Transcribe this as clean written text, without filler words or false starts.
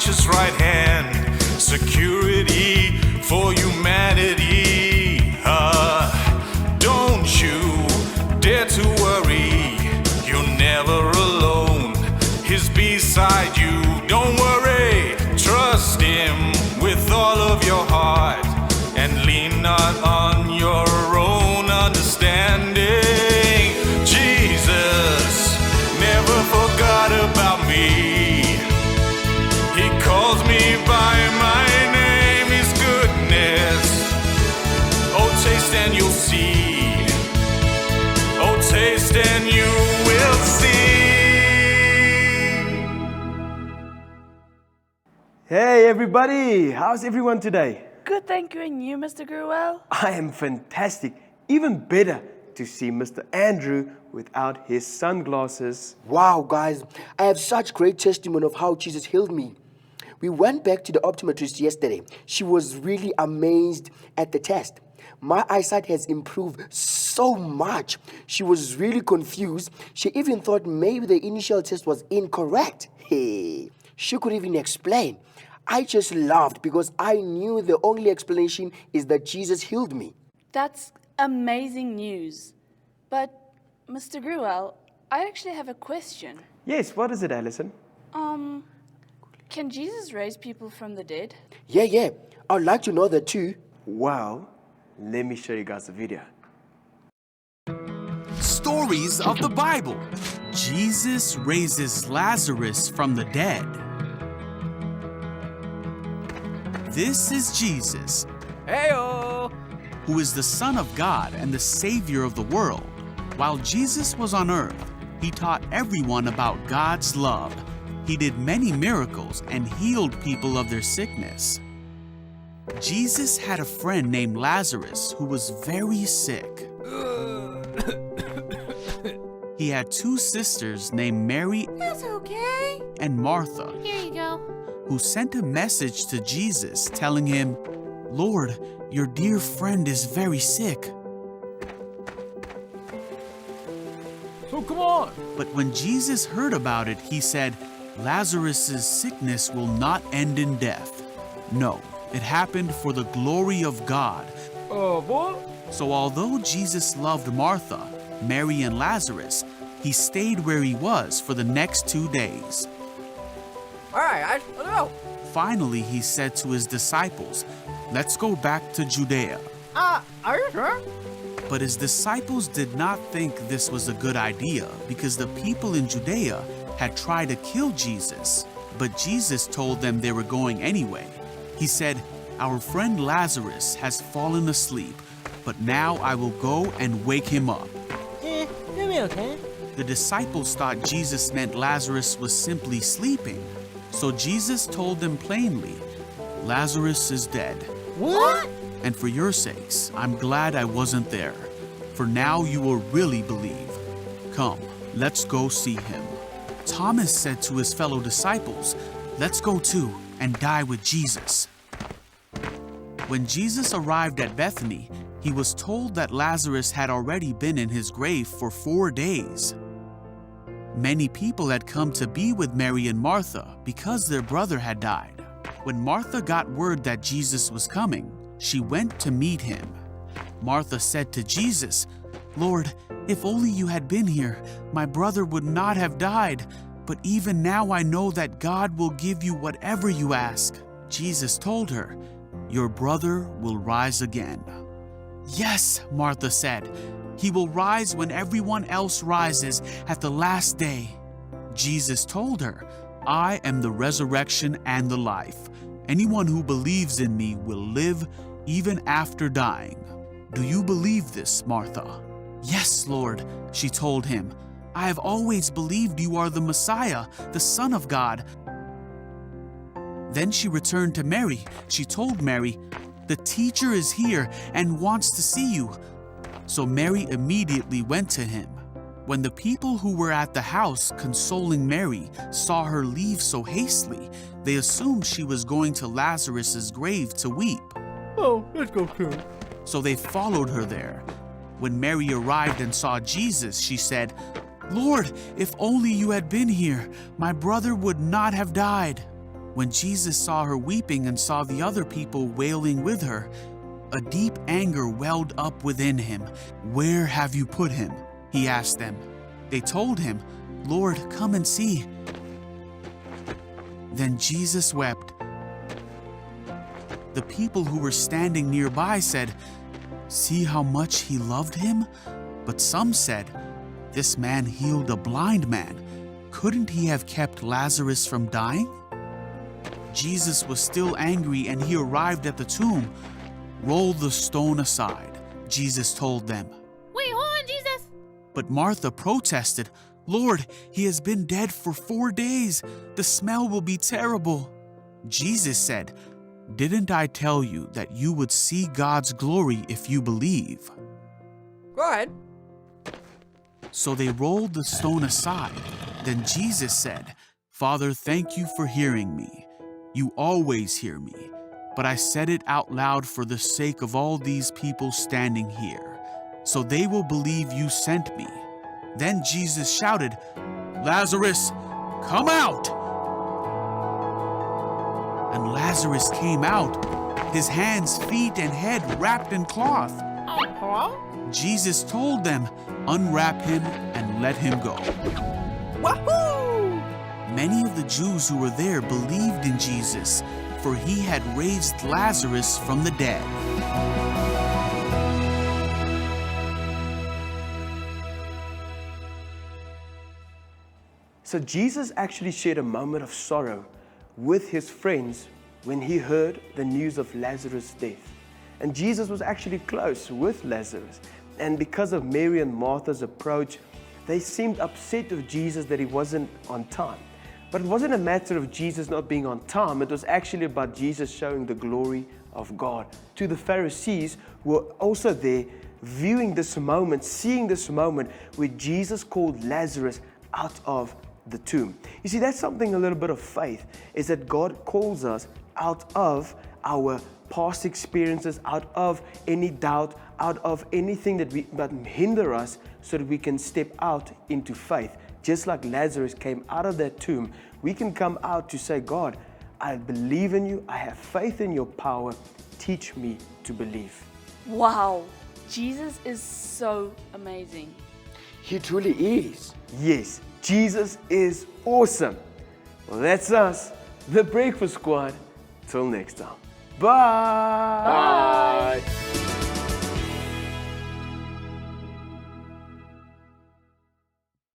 righteous right hand, security for humanity. Don't you dare to worry, you're never alone. He's beside you, don't worry. Trust him with all of your heart and lean not on your own understanding. Jesus never forgot about me. He calls me by my name, his goodness. Oh, taste and you'll see. Oh, taste and you will see. Hey everybody, how's everyone today? Good, thank you. And you, Mr. Gruwell? I am fantastic. Even better to see Mr. Andrew without his sunglasses. Wow, guys, I have such great testimony of how Jesus healed me. We went back to the optometrist yesterday. She was really amazed at the test. My eyesight has improved so much. She was really confused. She even thought maybe the initial test was incorrect. Hey, she could even explain. I just laughed because I knew the only explanation is that Jesus healed me. That's amazing news. But, Mr. Gruwell, I actually have a question. Yes, what is it, Alison? Can Jesus raise people from the dead? Yeah, I'd like to know that too. Well, let me show you guys the video. Stories of the Bible. Jesus raises Lazarus from the dead. This is Jesus, Heyo! who is the Son of God and the Savior of the world. While Jesus was on earth, he taught everyone about God's love. He did many miracles and healed people of their sickness. Jesus had a friend named Lazarus who was very sick. He had two sisters named Mary That's okay. and Martha, Here you go. who sent a message to Jesus telling him, "Lord, your dear friend is very sick." So come on! But when Jesus heard about it, he said, "Lazarus' sickness will not end in death. No, it happened for the glory of God." What? So although Jesus loved Martha, Mary, and Lazarus, he stayed where he was for the next 2 days. Alright, guys, let's go! Finally, he said to his disciples, "Let's go back to Judea." Are you sure? But his disciples did not think this was a good idea because the people in Judea had tried to kill Jesus. But Jesus told them they were going anyway. He said, "Our friend Lazarus has fallen asleep, but now I will go and wake him up." You'll be okay. The disciples thought Jesus meant Lazarus was simply sleeping. So Jesus told them plainly, "Lazarus is dead. What? And for your sakes, I'm glad I wasn't there. For now you will really believe. Come, let's go see him." Thomas said to his fellow disciples, "Let's go too and die with Jesus." When Jesus arrived at Bethany, he was told that Lazarus had already been in his grave for 4 days. Many people had come to be with Mary and Martha because their brother had died. When Martha got word that Jesus was coming, she went to meet him. Martha said to Jesus, "Lord, if only you had been here, my brother would not have died. But even now I know that God will give you whatever you ask." Jesus told her, "Your brother will rise again." "Yes," Martha said, "he will rise when everyone else rises at the last day." Jesus told her, "I am the resurrection and the life. Anyone who believes in me will live even after dying." "Do you believe this, Martha?" "Yes, Lord," she told him. "I have always believed you are the Messiah, the Son of God." Then she returned to Mary. She told Mary, "The teacher is here and wants to see you." So Mary immediately went to him. When the people who were at the house consoling Mary saw her leave so hastily, they assumed she was going to Lazarus' grave to weep. Oh, let's go too. So they followed her there. When Mary arrived and saw Jesus, she said, "Lord, if only you had been here, my brother would not have died." When Jesus saw her weeping and saw the other people wailing with her, a deep anger welled up within him. "Where have you put him?" he asked them. They told him, "Lord, come and see." Then Jesus wept. The people who were standing nearby said, "See how much he loved him?" But some said, "This man healed a blind man. Couldn't he have kept Lazarus from dying?" Jesus was still angry and he arrived at the tomb. "Roll the stone aside," Jesus told them. Wait, hold on, Jesus. But Martha protested, "Lord, he has been dead for 4 days. The smell will be terrible." Jesus said, "Didn't I tell you that you would see God's glory if you believe?" Go ahead. So they rolled the stone aside. Then Jesus said, "Father, thank you for hearing me. You always hear me, but I said it out loud for the sake of all these people standing here, so they will believe you sent me." Then Jesus shouted, "Lazarus, come out!" And Lazarus came out, his hands, feet, and head wrapped in cloth. Huh? Jesus told them, "Unwrap him and let him go." Wahoo! Many of the Jews who were there believed in Jesus, for he had raised Lazarus from the dead. So Jesus actually shared a moment of sorrow with his friends when he heard the news of Lazarus' death. And Jesus was actually close with Lazarus. And because of Mary and Martha's approach, they seemed upset with Jesus that he wasn't on time. But it wasn't a matter of Jesus not being on time. It was actually about Jesus showing the glory of God to the Pharisees who were also there, viewing this moment, seeing this moment where Jesus called Lazarus out of the tomb. You see, that's something a little bit of faith, is that God calls us out of our past experiences, out of any doubt, out of anything that hinder us, so that we can step out into faith. Just like Lazarus came out of that tomb, we can come out to say, "God, I believe in you. I have faith in your power. Teach me to believe." Wow, Jesus is so amazing. He truly is. Yes, Jesus is awesome. Well, that's us, the Breakfast Squad. Till next time. Bye. Bye.